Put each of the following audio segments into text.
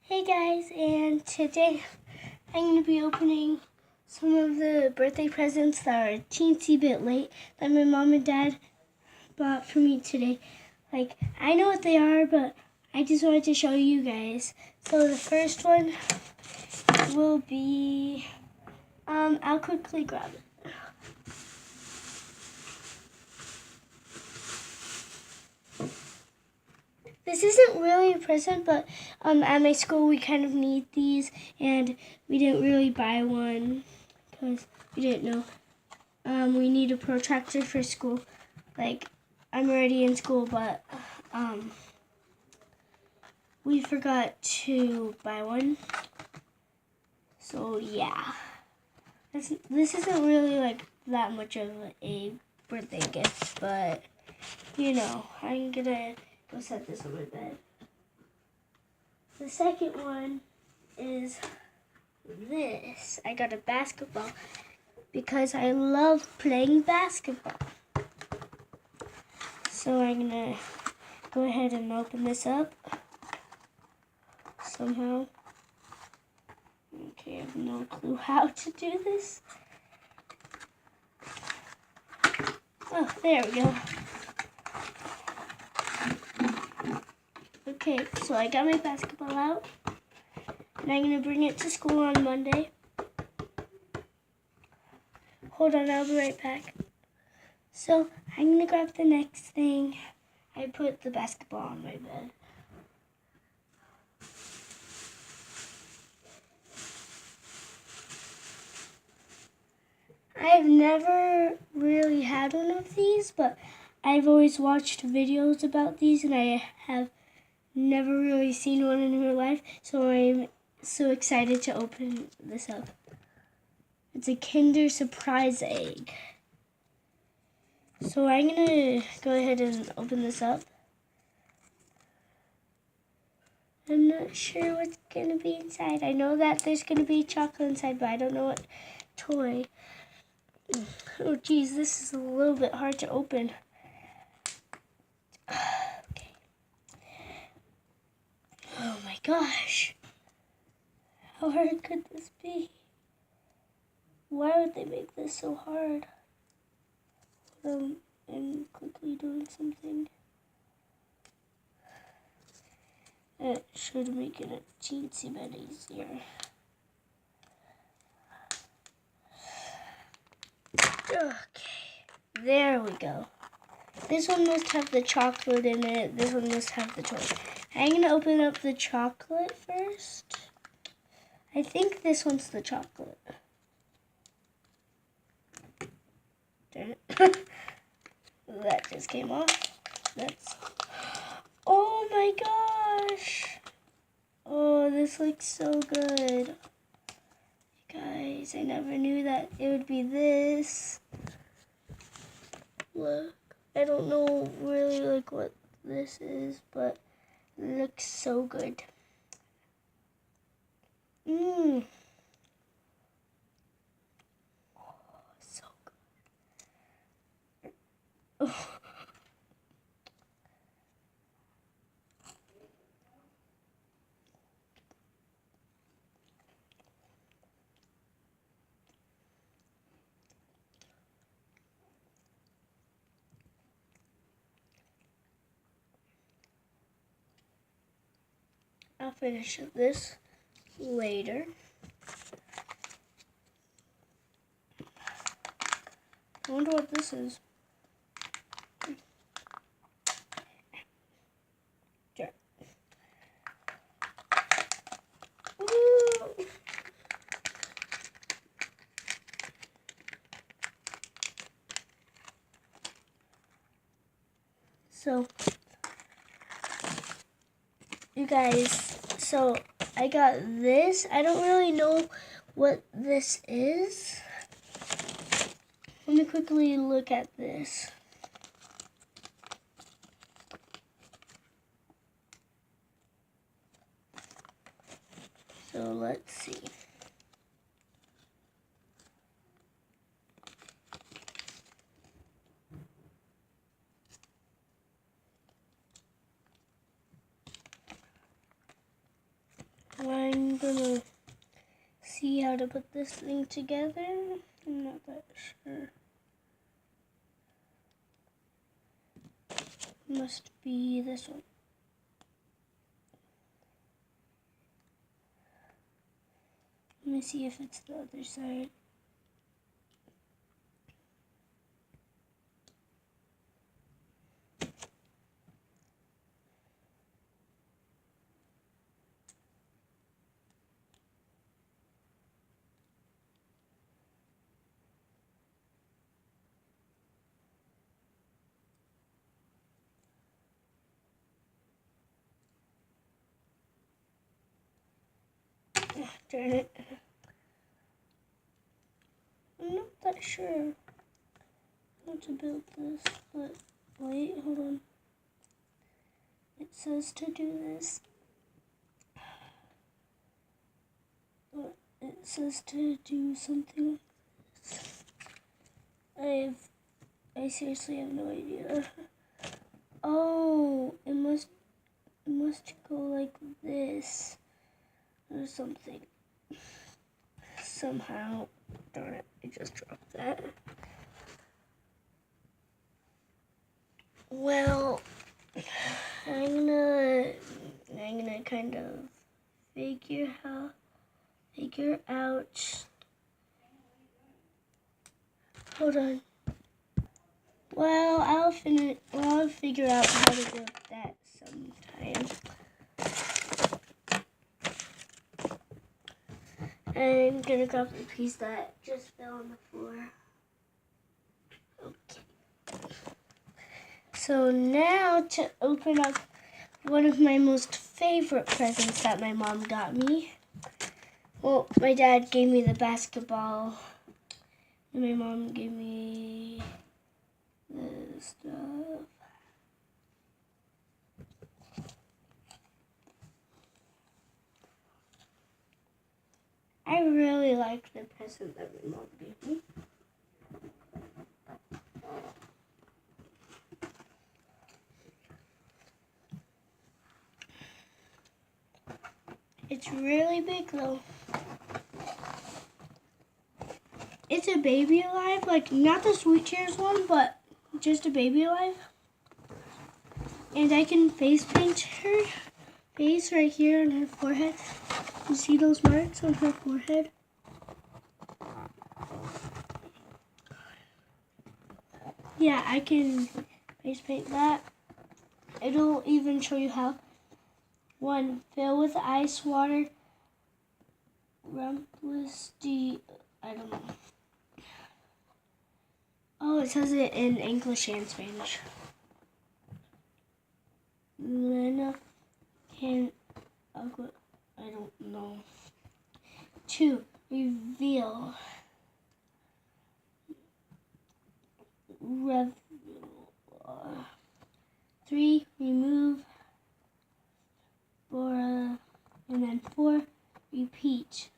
Hey guys, and today I'm going to be opening some of the birthday presents that are a teensy bit late that my mom and dad bought for me today. I know what they are, but I just wanted to show you guys. So the first one will be, I'll quickly grab it. This isn't really a present, but at my school we kind of need these, and we didn't really buy one because we didn't know. We need a protractor for school. I'm already in school, but we forgot to buy one. So yeah, this isn't really that much of a birthday gift, but you know, I'm gonna go set this on my bed. The second one is this. I got a basketball because I love playing basketball. So I'm gonna go ahead and open this up somehow. Okay, I have no clue how to do this. Oh, there we go. Okay, so I got my basketball out, and I'm gonna bring it to school on Monday. Hold on, I'll be right back. So I'm gonna grab the next thing. I put the basketball on my bed. I've never really had one of these, but I've always watched videos about these, and I have never really seen one in real life, so I'm so excited to open this up. It's a Kinder Surprise egg. So I'm gonna go ahead and open this up. I'm not sure what's gonna be inside. I know that there's gonna be chocolate inside, but I don't know what toy. Oh geez, this is a little bit hard to open. Okay. Oh my gosh. How hard could this be? Why would they make this so hard? I'm quickly doing something. It should make it a teensy bit easier. Okay, there we go. This one must have the chocolate in it. This one must have the toy. I'm gonna open up the chocolate first. I think this one's the chocolate. Darn it. That just came off. Oh my gosh. Oh, this looks so good. Guys, I never knew that it would be this. Look, I don't know really what this is, but it looks so good. Oh, so good. Oh. I'll finish this later. I wonder what this is. Sure. Ooh. So, you guys, so I got this. I don't really know what this is. Let me quickly look at this. So let's see. I'm gonna see how to put this thing together. I'm not that sure. Must be this one. Let me see if it's the other side. Darn it. I'm not that sure how to build this, but wait, hold on. It says to do this. But it says to do something. I seriously have no idea. Oh, it must go like this or something. Somehow, darn it, I just dropped that. Well, I'm gonna kind of figure out. Hold on. Well, I'll figure out how to do that sometime. I'm gonna grab the piece that just fell on the floor. Okay. So now to open up one of my most favorite presents that my mom got me. Well, my dad gave me the basketball, and my mom gave me this stuff. I really like the present that my mom gave me. It's really big though. It's a Baby Alive, like not the Sweet Cheers one, but just a Baby Alive. And I can face paint her face right here on her forehead. You see those marks on her forehead? Yeah, I can face paint that. It'll even show you how. 1, fill with ice water. Rumplisty, I don't know. Oh, it says it in English and Spanish. Lena can, I don't know. 2, reveal. 3, remove. 4, and then 4, repeat.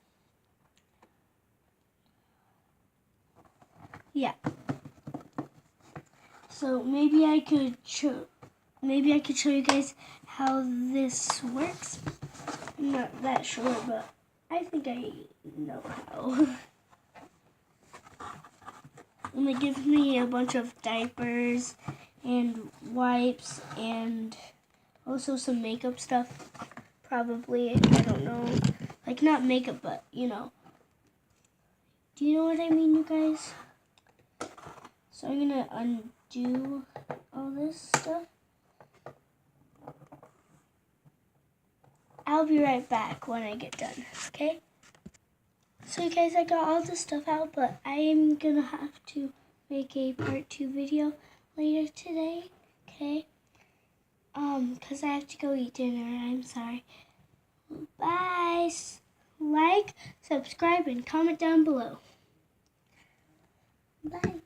Yeah. So maybe I could show you guys how this works. I'm not that sure, but I think I know how. And it gives me a bunch of diapers and wipes and also some makeup stuff. Probably, I don't know. Like not makeup, but you know. Do you know what I mean, you guys? So I'm gonna undo all this stuff. I'll be right back when I get done, okay? So you guys, I got all this stuff out, but I am gonna have to make a part 2 video later today, okay? Cause I have to go eat dinner, I'm sorry. Bye! Like, subscribe, and comment down below. Bye!